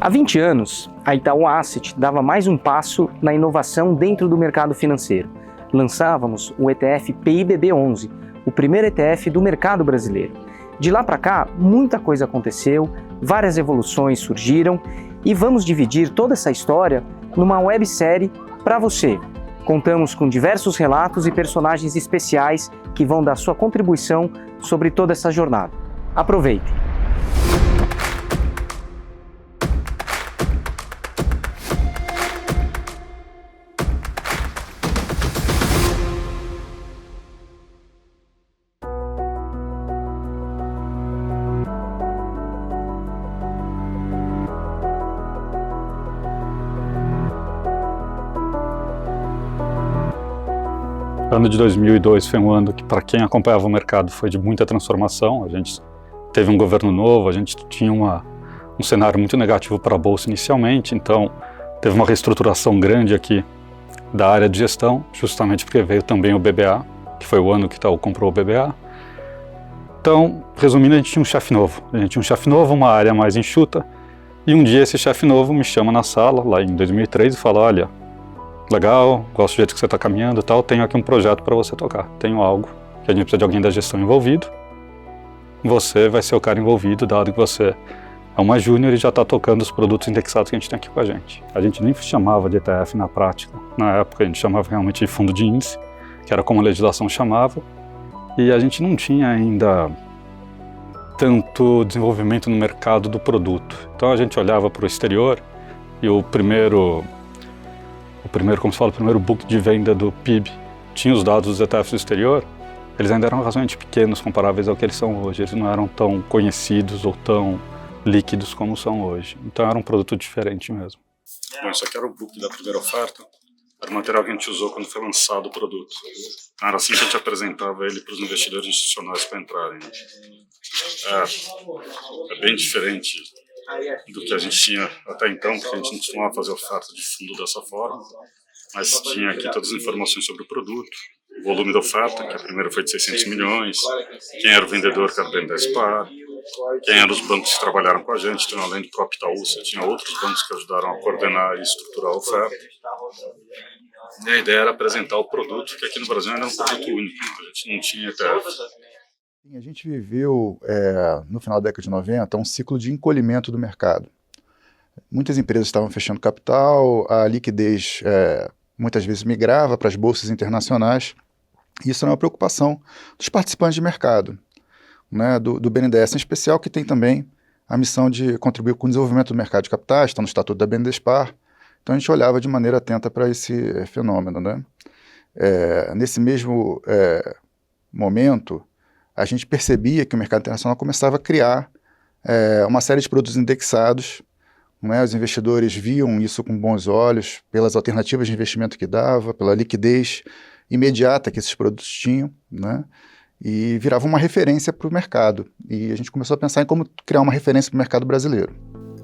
Há 20 anos, a Itaú Asset dava mais um passo na inovação dentro do mercado financeiro. Lançávamos o ETF PIBB11, o primeiro ETF do mercado brasileiro. De lá para cá, muita coisa aconteceu, várias evoluções surgiram e vamos dividir toda essa história numa websérie para você. Contamos com diversos relatos e personagens especiais que vão dar sua contribuição sobre toda essa jornada. Aproveite! O ano de 2002 foi um ano que, para quem acompanhava o mercado, foi de muita transformação. A gente teve um governo novo, a gente tinha um cenário muito negativo para a Bolsa inicialmente, então teve uma reestruturação grande aqui da área de gestão, justamente porque veio também o BBA, que foi o ano que Itaú comprou o BBA. Então, resumindo, a gente tinha um chefe novo. A gente tinha um chefe novo, uma área mais enxuta, e um dia esse chefe novo me chama na sala, lá em 2003, e fala: olha, legal, gosto do jeito que você está caminhando e tal, tenho aqui um projeto para você tocar. Tenho algo que a gente precisa de alguém da gestão envolvido. Você vai ser o cara envolvido, dado que você é uma júnior e já está tocando os produtos indexados que a gente tem aqui com a gente. A gente nem chamava de ETF na prática. Na época a gente chamava realmente de fundo de índice, que era como a legislação chamava. E a gente não tinha ainda tanto desenvolvimento no mercado do produto. Então a gente olhava para o exterior e o primeiro, como se fala, o primeiro book de venda do PIB tinha os dados dos ETFs do exterior. Eles ainda eram razoavelmente pequenos comparáveis ao que eles são hoje. Eles não eram tão conhecidos ou tão líquidos como são hoje. Então era um produto diferente mesmo. Bom, isso aqui era o book da primeira oferta. Era o material que a gente usou quando foi lançado o produto. Era assim que a gente apresentava ele para os investidores institucionais para entrarem. É bem diferente do que a gente tinha até então, porque a gente não costumava fazer oferta de fundo dessa forma, mas tinha aqui todas as informações sobre o produto, o volume da oferta, que a primeira foi de 600 milhões, quem era o vendedor, que era o BNDES-Par, quem eram os bancos que trabalharam com a gente. Então, além do próprio Itaú, você tinha outros bancos que ajudaram a coordenar e estruturar a oferta. E a ideia era apresentar o produto, que aqui no Brasil era um produto único, a gente não tinha ETF. A gente viveu, no final da década de 90, um ciclo de encolhimento do mercado. Muitas empresas estavam fechando capital, a liquidez muitas vezes migrava para as bolsas internacionais. Isso era uma preocupação dos participantes de mercado, né, do BNDES em especial, que tem também a missão de contribuir com o desenvolvimento do mercado de capitais, está no estatuto da BNDES-Par. Então a gente olhava de maneira atenta para esse fenômeno, né? Nesse mesmo momento, a gente percebia que o mercado internacional começava a criar uma série de produtos indexados, né? Os investidores viam isso com bons olhos, pelas alternativas de investimento que dava, pela liquidez imediata que esses produtos tinham, né? E virava uma referência para o mercado. E a gente começou a pensar em como criar uma referência para o mercado brasileiro.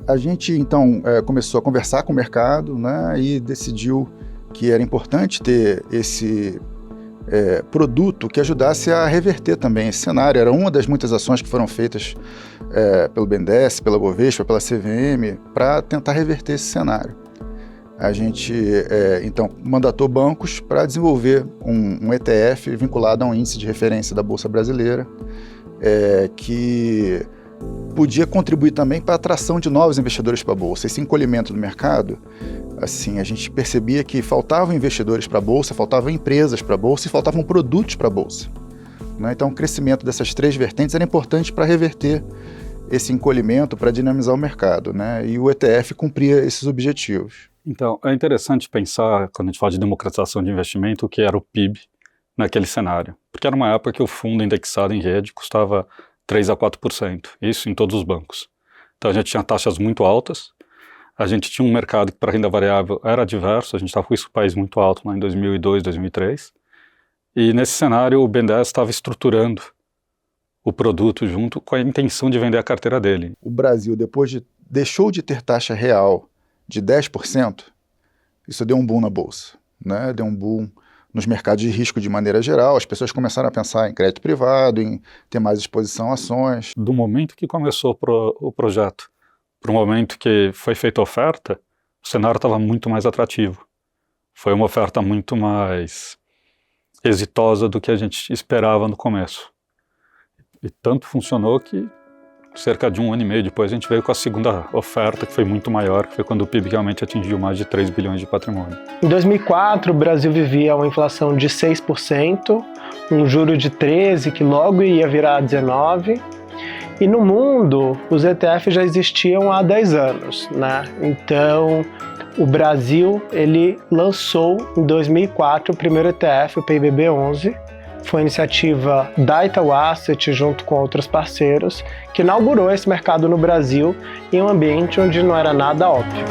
A gente, então, começou a conversar com o mercado, né? E decidiu que era importante ter esse produto que ajudasse a reverter também esse cenário. Era uma das muitas ações que foram feitas pelo BNDES, pela Bovespa, pela CVM, para tentar reverter esse cenário. A gente, então, mandatou bancos para desenvolver um ETF vinculado a um índice de referência da Bolsa Brasileira, que podia contribuir também para a atração de novos investidores para a Bolsa. Esse encolhimento do mercado, assim, a gente percebia que faltavam investidores para a Bolsa, faltavam empresas para a Bolsa e faltavam produtos para a Bolsa, né? Então, o crescimento dessas três vertentes era importante para reverter esse encolhimento, para dinamizar o mercado, né? E o ETF cumpria esses objetivos. Então, é interessante pensar, quando a gente fala de democratização de investimento, o que era o PIB naquele cenário. Porque era uma época que o fundo indexado em rede custava 3 a 4%, isso em todos os bancos. Então a gente tinha taxas muito altas, a gente tinha um mercado que para renda variável era diverso, a gente estava com isso país muito alto lá em 2002, 2003, e nesse cenário o BNDES estava estruturando o produto junto com a intenção de vender a carteira dele. O Brasil, deixou de ter taxa real de 10%, isso deu um boom na Bolsa, né? Deu um boom nos mercados de risco de maneira geral, as pessoas começaram a pensar em crédito privado, em ter mais exposição a ações. Do momento que começou o projeto para o momento que foi feita a oferta, o cenário estava muito mais atrativo. Foi uma oferta muito mais exitosa do que a gente esperava no começo. E tanto funcionou que cerca de 1 ano e meio depois a gente veio com a segunda oferta, que foi muito maior, que foi quando o PIB realmente atingiu mais de 3 bilhões de patrimônio. Em 2004, o Brasil vivia uma inflação de 6%, um juro de 13%, que logo ia virar 19%. E no mundo, os ETFs já existiam há 10 anos, né? Então, o Brasil, ele lançou em 2004 o primeiro ETF, o PIBB11. Foi a iniciativa da Itaú Asset, junto com outros parceiros, que inaugurou esse mercado no Brasil em um ambiente onde não era nada óbvio.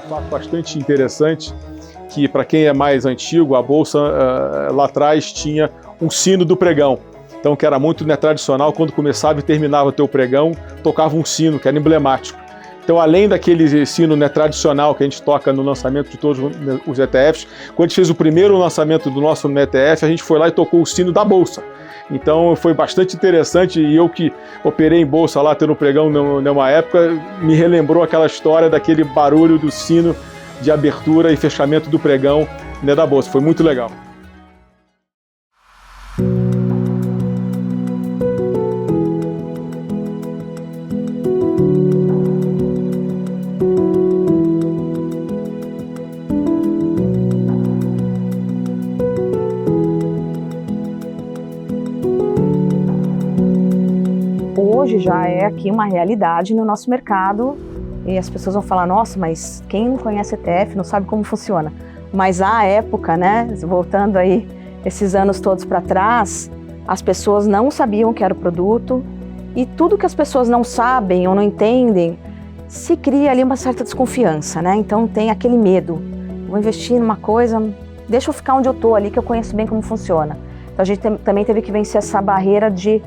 Fato bastante interessante que, para quem é mais antigo, a bolsa lá atrás tinha um sino do pregão. Então, que era muito, né, tradicional, quando começava e terminava o teu pregão, tocava um sino, que era emblemático. Então, além daquele sino, né, tradicional que a gente toca no lançamento de todos os ETFs, quando a gente fez o primeiro lançamento do nosso ETF, a gente foi lá e tocou o sino da bolsa. Então foi bastante interessante, e eu que operei em bolsa lá, tendo pregão numa época, me relembrou aquela história daquele barulho do sino de abertura e fechamento do pregão, né, da bolsa. Foi muito legal. Hoje já é aqui uma realidade no nosso mercado e as pessoas vão falar, nossa, mas quem não conhece ETF não sabe como funciona. Mas à época, né, voltando aí esses anos todos para trás, as pessoas não sabiam o que era o produto e tudo que as pessoas não sabem ou não entendem, se cria ali uma certa desconfiança, né? Então tem aquele medo, vou investir numa coisa, deixa eu ficar onde eu tô ali que eu conheço bem como funciona. Então a gente também teve que vencer essa barreira de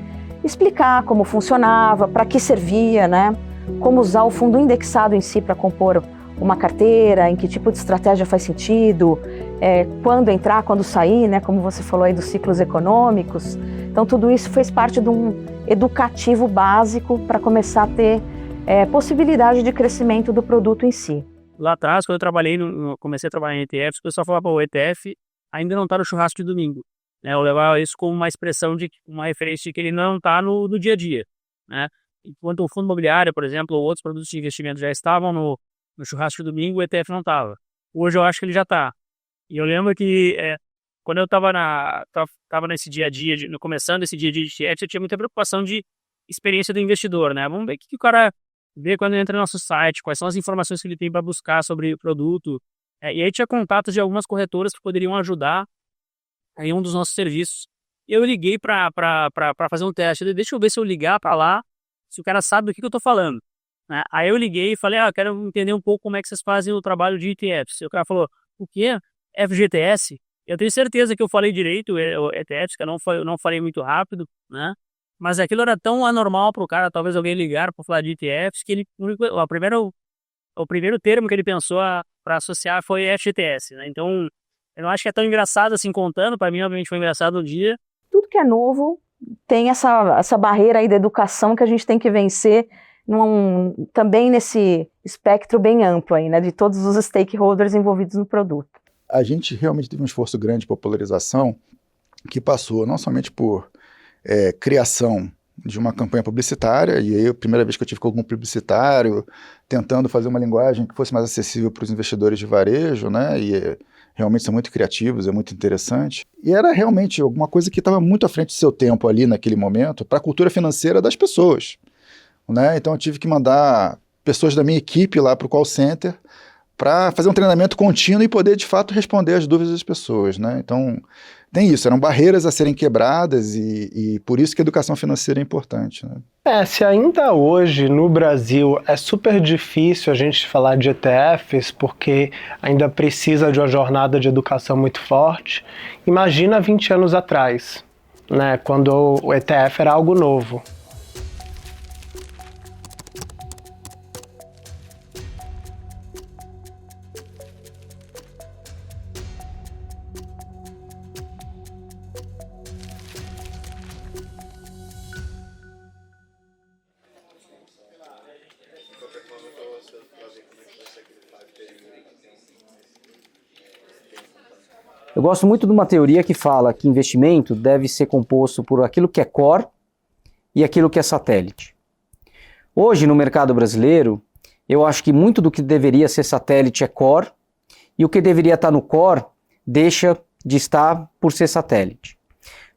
explicar como funcionava, para que servia, né? Como usar o fundo indexado em si para compor uma carteira, em que tipo de estratégia faz sentido, quando entrar, quando sair, né? Como você falou aí dos ciclos econômicos. Então tudo isso fez parte de um educativo básico para começar a ter possibilidade de crescimento do produto em si. Lá atrás, quando eu comecei a trabalhar em ETFs, o pessoal falava, o ETF ainda não está no churrasco de domingo. Eu levava isso como uma expressão, uma referência de que ele não está no dia a dia, né? Enquanto o fundo imobiliário, por exemplo, ou outros produtos de investimento já estavam no churrasco de domingo, o ETF não estava. Hoje eu acho que ele já está. E eu lembro que quando eu estava nesse dia a dia, começando esse dia a dia de ETF, eu tinha muita preocupação de experiência do investidor, né? Vamos ver o que o cara vê quando entra no nosso site, quais são as informações que ele tem para buscar sobre o produto. E aí tinha contatos de algumas corretoras que poderiam ajudar em um dos nossos serviços. E eu liguei para fazer um teste. Deixa eu ver se eu ligar para lá, se o cara sabe do que eu estou falando, né? Aí eu liguei e falei, quero entender um pouco como é que vocês fazem o trabalho de ETFs. E o cara falou, o quê? FGTS? Eu tenho certeza que eu falei direito, ETFs, que eu não falei muito rápido, né? Mas aquilo era tão anormal para o cara, talvez alguém ligar para falar de ETFs, que o primeiro termo que ele pensou para associar foi FGTS, né? Então, eu não acho que é tão engraçado assim contando, para mim obviamente foi engraçado um dia. Tudo que é novo tem essa barreira aí da educação que a gente tem que vencer também nesse espectro bem amplo aí, né, de todos os stakeholders envolvidos no produto. A gente realmente teve um esforço grande de popularização que passou não somente por criação de uma campanha publicitária, e aí a primeira vez que eu tive com algum publicitário tentando fazer uma linguagem que fosse mais acessível para os investidores de varejo, né, e realmente são muito criativos, é muito interessante. E era realmente alguma coisa que estava muito à frente do seu tempo ali naquele momento para a cultura financeira das pessoas, né? Então eu tive que mandar pessoas da minha equipe lá para o call center para fazer um treinamento contínuo e poder de fato responder às dúvidas das pessoas, né? Então tem isso, eram barreiras a serem quebradas e por isso que a educação financeira é importante, né? Se ainda hoje no Brasil é super difícil a gente falar de ETFs porque ainda precisa de uma jornada de educação muito forte, imagina 20 anos atrás. né, quando o ETF era algo novo. Eu gosto muito de uma teoria que fala que investimento deve ser composto por aquilo que é core e aquilo que é satélite. Hoje, no mercado brasileiro, eu acho que muito do que deveria ser satélite é core, e o que deveria estar no core deixa de estar por ser satélite.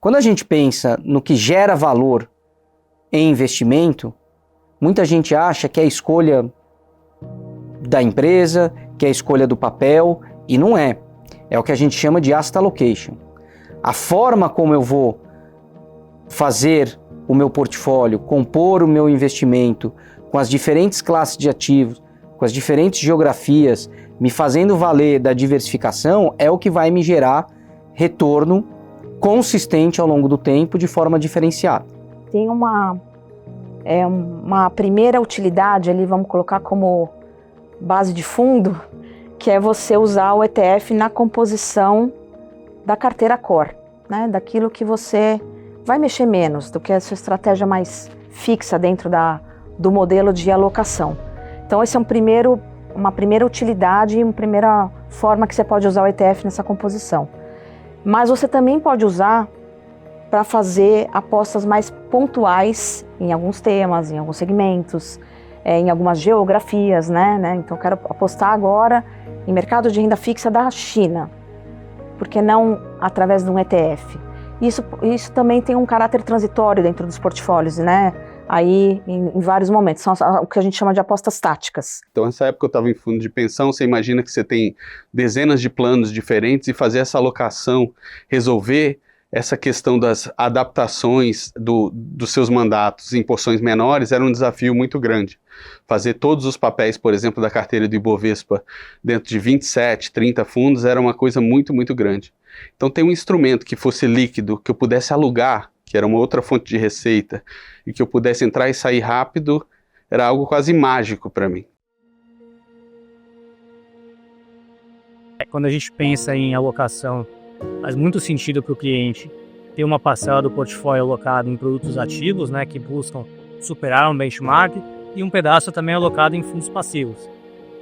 Quando a gente pensa no que gera valor em investimento, muita gente acha que é a escolha da empresa, que é a escolha do papel, e não é. É o que a gente chama de asset allocation. A forma como eu vou fazer o meu portfólio, compor o meu investimento com as diferentes classes de ativos, com as diferentes geografias, me fazendo valer da diversificação, é o que vai me gerar retorno consistente ao longo do tempo de forma diferenciada. Tem uma primeira utilidade ali, vamos colocar como base de fundo, que é você usar o ETF na composição da carteira core, né? Daquilo que você vai mexer menos, do que a sua estratégia mais fixa dentro do modelo de alocação. Então esse é uma primeira utilidade e uma primeira forma que você pode usar o ETF nessa composição. Mas você também pode usar para fazer apostas mais pontuais em alguns temas, em alguns segmentos, em algumas geografias, né? Então eu quero apostar agora em mercado de renda fixa da China, por que não através de um ETF? Isso também tem um caráter transitório dentro dos portfólios, né? Aí em vários momentos, são o que a gente chama de apostas táticas. Então nessa época eu estava em fundo de pensão, você imagina que você tem dezenas de planos diferentes e fazer essa alocação, resolver essa questão das adaptações dos seus mandatos em porções menores era um desafio muito grande. Fazer todos os papéis, por exemplo, da carteira do Ibovespa dentro de 27, 30 fundos era uma coisa muito, muito grande. Então ter um instrumento que fosse líquido, que eu pudesse alugar, que era uma outra fonte de receita, e que eu pudesse entrar e sair rápido, era algo quase mágico para mim. Quando a gente pensa em alocação, faz muito sentido para o cliente ter uma parcela do portfólio alocado em produtos ativos, né, que buscam superar um benchmark, e um pedaço também alocado em fundos passivos.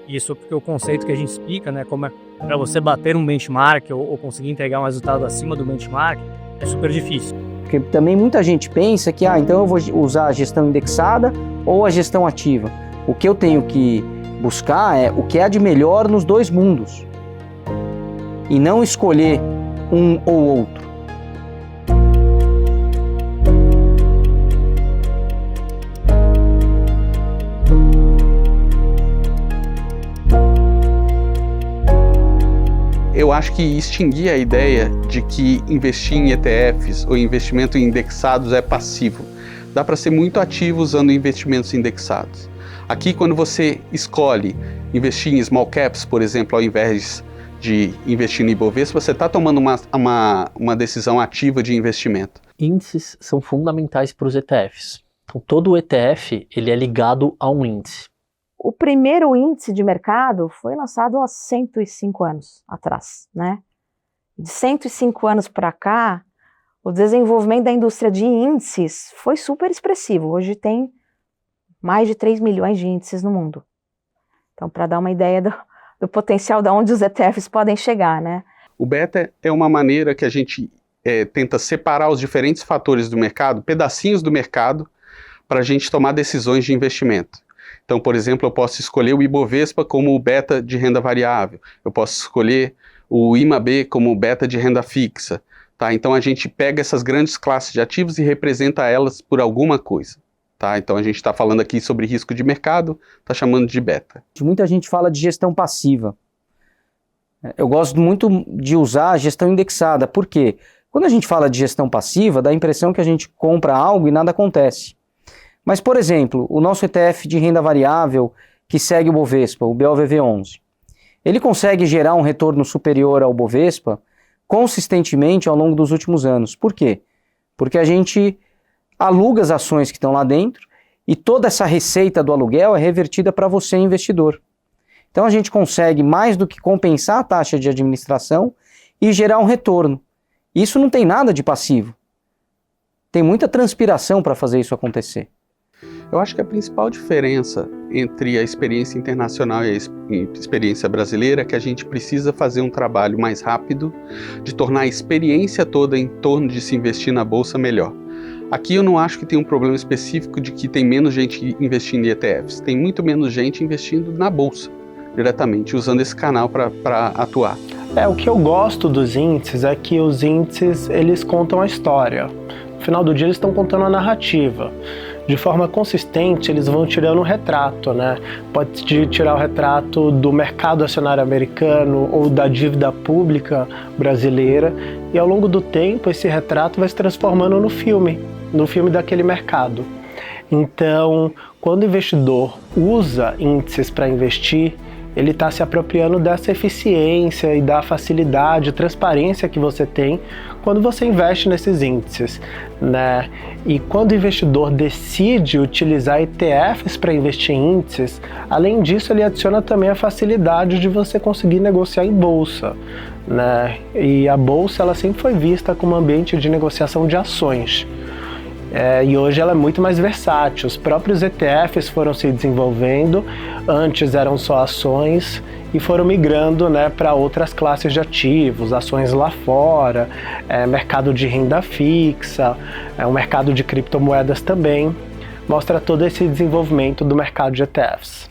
Isso porque o conceito que a gente explica, né, como é para você bater um benchmark ou conseguir entregar um resultado acima do benchmark, é super difícil. Porque também muita gente pensa que, então eu vou usar a gestão indexada ou a gestão ativa. O que eu tenho que buscar é o que há de melhor nos dois mundos. E não escolher um ou outro. Eu acho que extinguir a ideia de que investir em ETFs ou investimento em indexados é passivo. Dá para ser muito ativo usando investimentos indexados. Aqui, quando você escolhe investir em small caps, por exemplo, ao invés de investir no Ibovespa, você está tomando uma decisão ativa de investimento. Índices são fundamentais para os ETFs. Então, todo o ETF ele é ligado a um índice. O primeiro índice de mercado foi lançado há 105 anos atrás, né? De 105 anos para cá, o desenvolvimento da indústria de índices foi super expressivo. Hoje tem mais de 3 milhões de índices no mundo. Então, para dar uma ideia do potencial de onde os ETFs podem chegar, né? O beta é uma maneira que a gente tenta separar os diferentes fatores do mercado, pedacinhos do mercado, para a gente tomar decisões de investimento. Então, por exemplo, eu posso escolher o Ibovespa como o beta de renda variável, eu posso escolher o IMAB como o beta de renda fixa, tá? Então a gente pega essas grandes classes de ativos e representa elas por alguma coisa, tá? Então a gente está falando aqui sobre risco de mercado, está chamando de beta. Muita gente fala de gestão passiva. Eu gosto muito de usar a gestão indexada, por quê? Quando a gente fala de gestão passiva, dá a impressão que a gente compra algo e nada acontece. Mas, por exemplo, o nosso ETF de renda variável, que segue o Bovespa, o BOVV11, ele consegue gerar um retorno superior ao Bovespa consistentemente ao longo dos últimos anos. Por quê? porque a gente aluga as ações que estão lá dentro e toda essa receita do aluguel é revertida para você, investidor. Então a gente consegue mais do que compensar a taxa de administração e gerar um retorno. Isso não tem nada de passivo. Tem muita transpiração para fazer isso acontecer. Eu acho que a principal diferença entre a experiência internacional e a experiência brasileira é que a gente precisa fazer um trabalho mais rápido, de tornar a experiência toda em torno de se investir na bolsa melhor. Aqui eu não acho que tem um problema específico de que tem menos gente investindo em ETFs. Tem muito menos gente investindo na bolsa, diretamente, usando esse canal para atuar. O que eu gosto dos índices é que os índices, eles contam a história. No final do dia, eles estão contando a narrativa. De forma consistente, eles vão tirando um retrato, né? Pode tirar o retrato do mercado acionário americano ou da dívida pública brasileira, e ao longo do tempo esse retrato vai se transformando no filme daquele mercado. Então, quando o investidor usa índices para investir, ele está se apropriando dessa eficiência e da facilidade, transparência que você tem quando você investe nesses índices, né? E quando o investidor decide utilizar ETFs para investir em índices, além disso ele adiciona também a facilidade de você conseguir negociar em bolsa, né? E a bolsa ela sempre foi vista como um ambiente de negociação de ações. E hoje ela é muito mais versátil. Os próprios ETFs foram se desenvolvendo, antes eram só ações e foram migrando, né, para outras classes de ativos, ações lá fora, mercado de renda fixa, o mercado de criptomoedas também. Mostra todo esse desenvolvimento do mercado de ETFs.